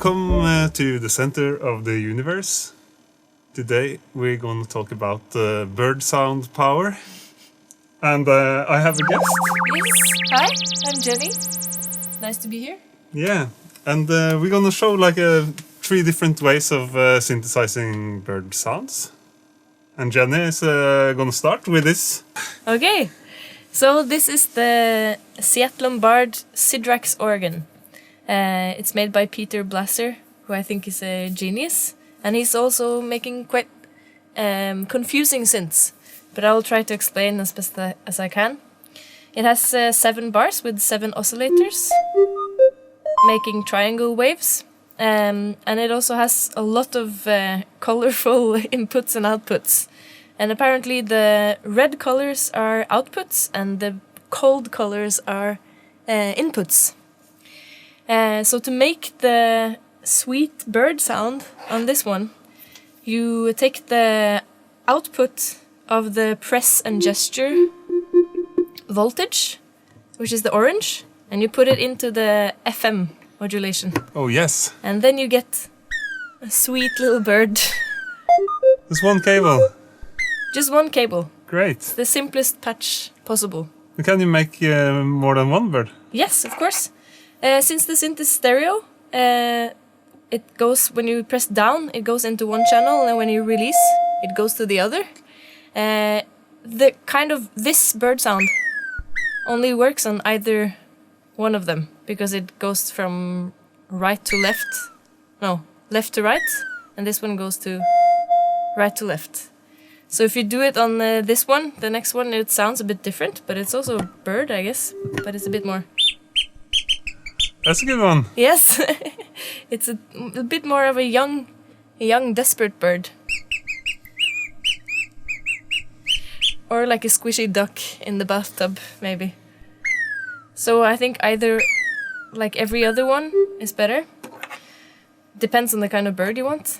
Welcome to the center of the universe. Today we're going to talk about bird sound power. And I have a guest. Yes, hi, I'm Jenny. Nice to be here. Yeah, and we're going to show like 3 different ways of synthesizing bird sounds. And Jenny is going to start with this. Okay, so this is the Ciat-Lonbarde Sidrax organ. It's made by Peter Blasser, who I think is a genius. And he's also making quite confusing synths. But I'll try to explain as best as I can. It has 7 bars with 7 oscillators, making triangle waves. And it also has a lot of colorful inputs and outputs. And apparently the red colors are outputs and the cold colors are inputs. So to make the sweet bird sound on this one, you take the output of the press and gesture voltage, which is the orange, and you put it into the FM modulation. Oh yes. And then you get a sweet little bird. There's one cable. Just one cable. Great. It's the simplest patch possible. Can you make more than one bird? Yes, of course. Since the synth is stereo, it goes, when you press down, it goes into one channel, and when you release, it goes to the other. This bird sound only works on either one of them, because it goes from right to left. No, left to right, and this one goes to right to left. So if you do it on this one, the next one, it sounds a bit different, but it's also a bird, I guess, but it's a bit more... That's a good one. Yes, it's a bit more of a young, desperate bird. Or like a squishy duck in the bathtub, maybe. So I think either, like every other one, is better. Depends on the kind of bird you want.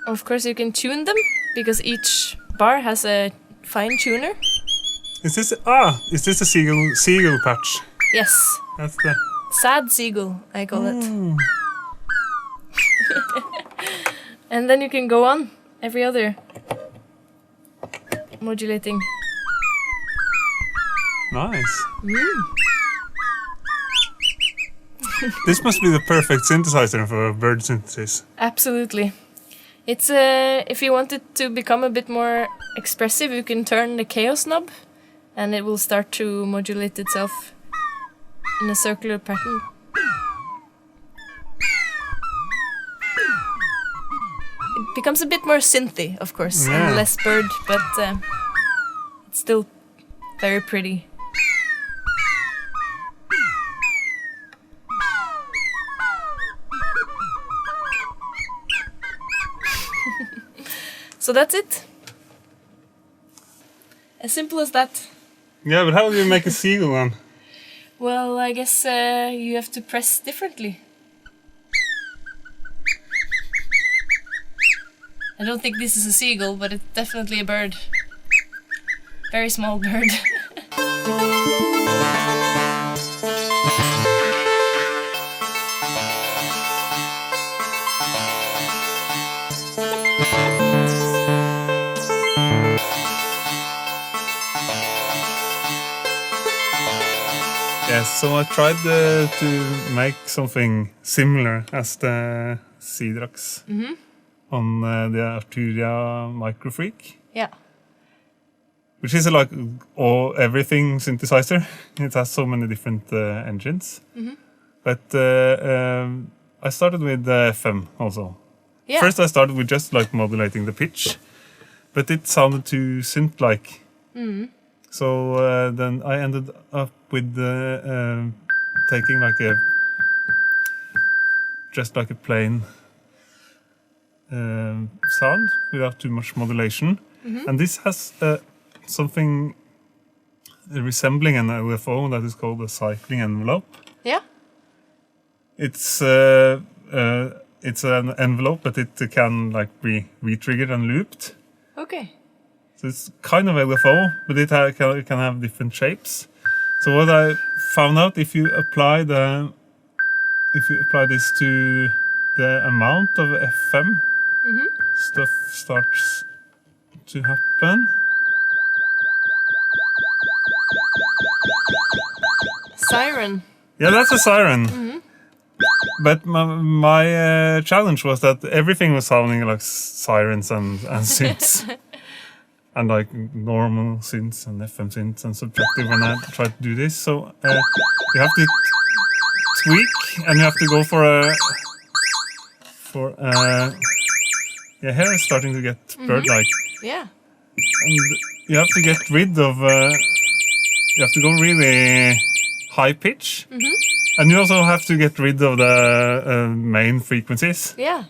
Of course you can tune them, because each bar has a fine tuner. Is this a seagull patch? Yes. That's the Sad seagull, I call it. And then you can go on every other modulating. Nice. This must be the perfect synthesizer for bird synthesis. Absolutely. It's if you want it to become a bit more expressive, you can turn the chaos knob, and it will start to modulate itself in a circular pattern. It becomes a bit more synthy, of course, and less bird, but it's still very pretty. So that's it. As simple as that. Yeah, but how do you make a seagull then? Well, I guess you have to press differently. I don't think this is a seagull, but it's definitely a bird. Very small bird. Yes, so I tried to make something similar as the Sidrax on the COUtorial Microfreak. Yeah. Which is like everything synthesizer. It has so many different engines. But I started with FM also. Yeah. First I started with just like modulating the pitch, but it sounded too synth-like. So then I ended up with taking like just like a plain sound without too much modulation. And this has something resembling an LFO that is called a cycling envelope. Yeah. It's an envelope, but it can like be re-triggered and looped. Okay. So it's kind of LFO, but it can have different shapes. So what I found out, if you apply this to the amount of FM, stuff starts to happen. Siren. Yeah, that's a siren. But my challenge was that everything was sounding like sirens and synths. And like normal synths and FM synths and subtractive when I try to do this. So you have to tweak, and you have to go for yeah, here it's starting to get bird-like. Yeah. And you have to get rid of you have to go really high pitch, and you also have to get rid of the main frequencies. Yeah.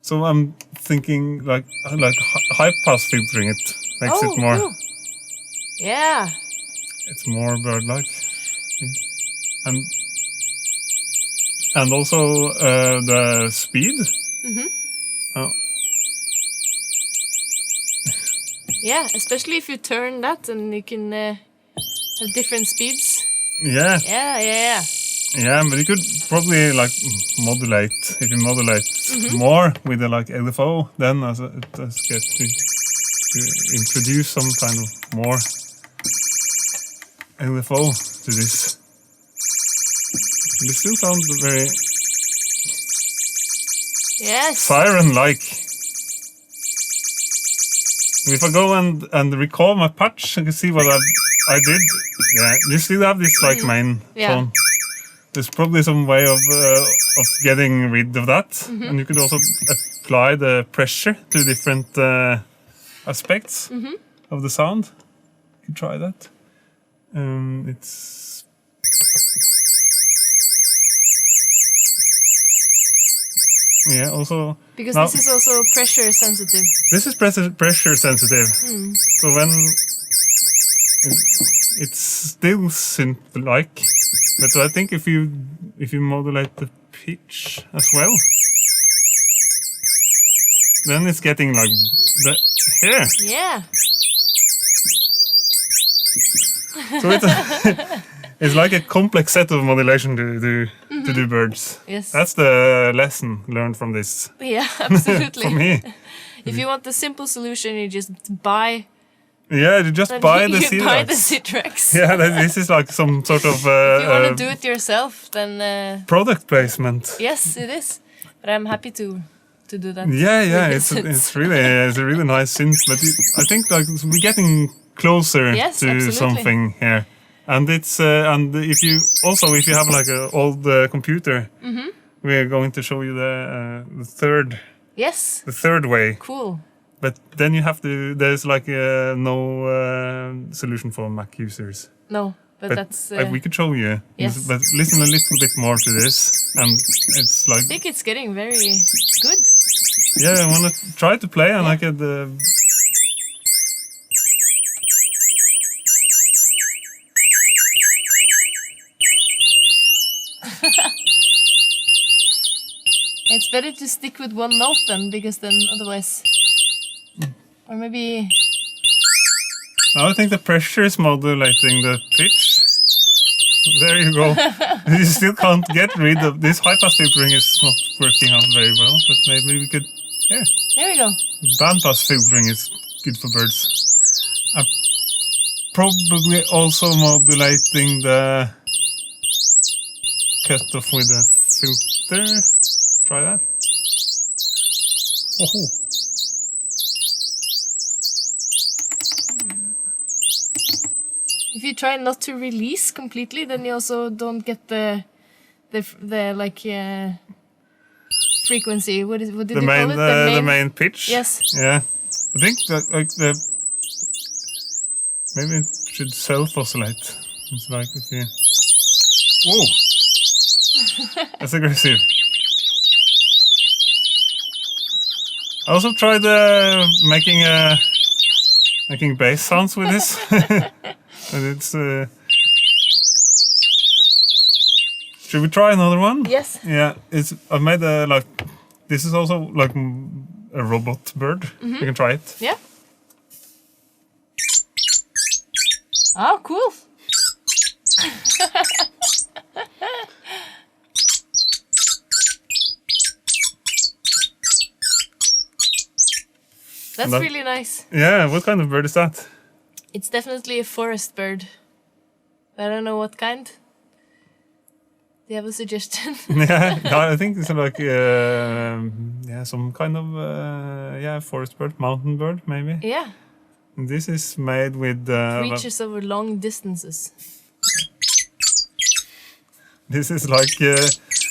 So I'm thinking like high pass filtering it makes it more. Cool. Yeah. It's more bird-like, and also the speed. Oh. Yeah, especially if you turn that and you can have different speeds. Yeah. Yeah, but you could probably like modulate. If you modulate more with the like LFO, then it does get to introduce some kind of more LFO to this. It still sounds very siren-like. If I go and recall my patch, I can see what I did. Yeah, you still have this like main tone. There's probably some way of getting rid of that, and you could also apply the pressure to different aspects of the sound. You can try that. It's also because this is also pressure sensitive. This is pressure sensitive. So when it's still synth-like. But I think if you modulate the pitch as well, then it's getting like here. Yeah. So it's like a complex set of modulation to do birds. Yes. That's the lesson learned from this. Yeah, absolutely. For me. If you want the simple solution, you just buy. Yeah, you just buy the Sidrax. Buy the Sidrax. Yeah, this is like some sort of... if you want to do it yourself, then... product placement. Yes, it is. But I'm happy to do that. Yeah, it's a really nice synth. But I think like we're getting closer to absolutely. something here. And it's and if you have like an old computer, we're going to show you the third. Yes. The third way. Cool. But then you have to. There's like no solution for Mac users. No, but that's. We could show you. Yes. But listen a little bit more to this, and it's like. I think it's getting very good. Yeah, I want to try to play, and I could. It's better to stick with one note then, because then otherwise... Or maybe... Now I think the pressure is modulating the pitch. There you go. You still can't get rid of... This high-pass filtering is not working out very well, but maybe we could... Yeah. There we go. Bandpass filtering is good for birds. I'm probably also modulating the cutoff with a filter. Try that. Oh. If you try not to release completely, then you also don't get the like frequency. What did you call it? The main pitch. Yes. Yeah. I think that like maybe it should self-oscillate. It's like if you. Whoa. That's aggressive. I also tried making bass sounds with this. And it's. Should we try another one? Yes. Yeah, I made a like. This is also like a robot bird. You can try it. Yeah. Oh, cool. That's really nice. Yeah, what kind of bird is that? It's definitely a forest bird. I don't know what kind. Do you have a suggestion? Yeah, I think it's like some kind of forest bird, mountain bird maybe. Yeah. And this is made with reaches over long distances. This is like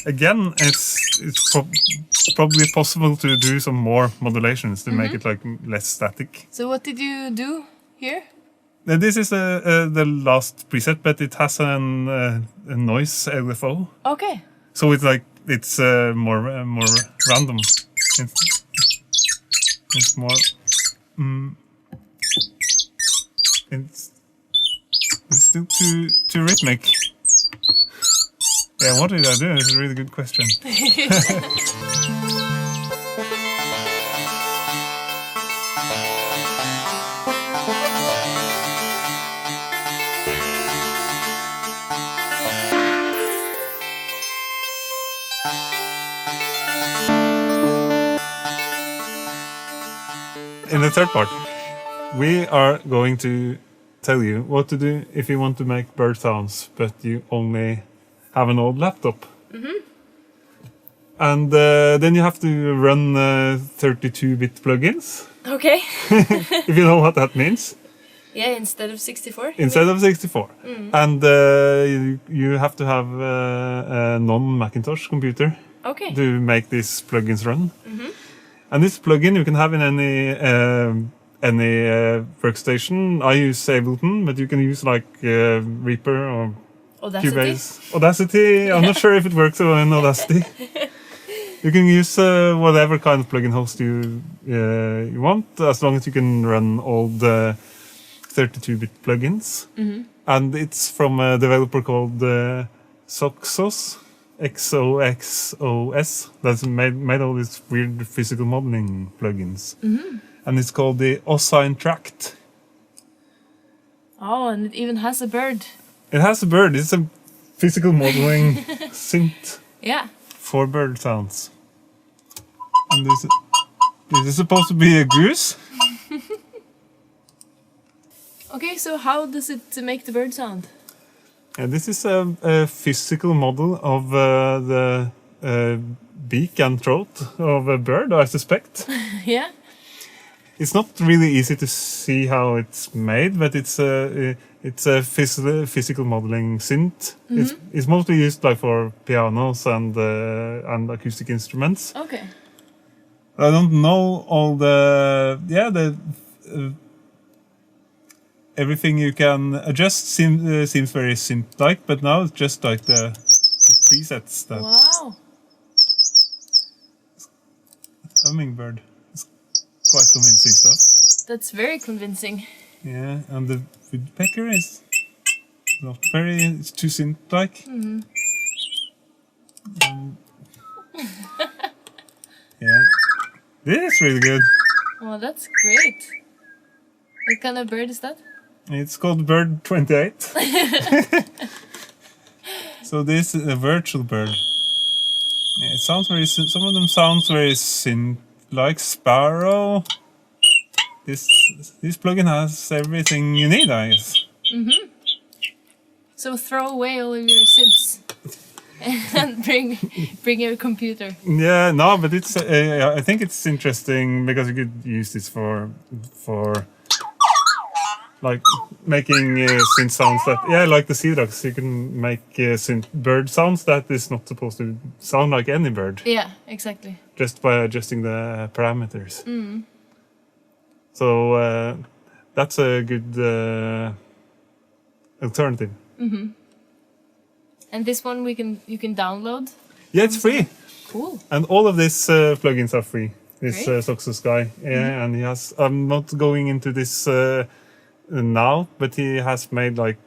again, it's probably possible to do some more modulations to make it like less static. So what did you do here? This is the last preset, but it has a noise LFO. Okay. So it's more random. It's more. It's still too rhythmic. Yeah, what did I do? It's a really good question. In the third part, we are going to tell you what to do if you want to make bird sounds, but you only have an old laptop. And then you have to run 32-bit plugins. Okay. If you know what that means. Yeah, instead of 64. Instead of 64. And you have to have a non-Macintosh computer to make these plugins run. And this plugin you can have in any workstation. I use Ableton, but you can use like Reaper or Cubase. Audacity. I'm not sure if it works in Audacity. You can use whatever kind of plugin host you want, as long as you can run all the 32-bit plugins. And it's from a developer called XOXOS. XOXOS. That's made all these weird physical modeling plugins. And it's called the Osine Tract. Oh, and it even has a bird. It has a bird. It's a physical modeling synth. Yeah. For bird sounds. And this is supposed to be a goose. Okay, so how does it make the bird sound? This is a physical model of the beak and throat of a bird, I suspect. Yeah. It's not really easy to see how it's made, but it's a physical modeling synth. It's mostly used like for pianos and acoustic instruments. Okay. I don't know all everything you can adjust seems very synth-like, but now it's just like the presets. That wow. Hummingbird. It's quite convincing stuff. That's very convincing. Yeah, and the woodpecker is not very. It's too synth-like. Yeah, this is really good. Oh, that's great. What kind of bird is that? It's called Bird 28. So this is a virtual bird. Yeah, it sounds very. Some of them sounds very synth, like Sparrow. This plugin has everything you need, I guess. So throw away all of your synths and bring your computer. Yeah, no, but it's. I think it's interesting because you could use this for like making synth sounds that like the Sidrax. You can make synth bird sounds that is not supposed to sound like any bird. Yeah, exactly. Just by adjusting the parameters. So that's a good alternative. And this one you can download. Yeah, it's free. Cool. And all of these plugins are free. This Great. XOXOS guy, and he has. I'm not going into this now, but he has made like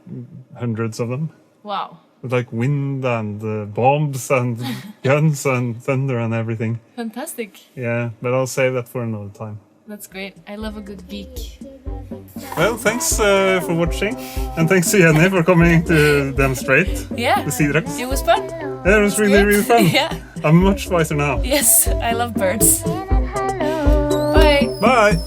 hundreds of them. Wow. With like wind and bombs and guns and thunder and everything. Fantastic. Yeah, but I'll save that for another time. That's great. I love a good beak. Well, thanks for watching, and thanks to Jenny for coming to demonstrate Yeah. the Sidrax. It was fun. Yeah, it was really fun. Yeah. I'm much wiser now. Yes, I love birds. Bye. Bye.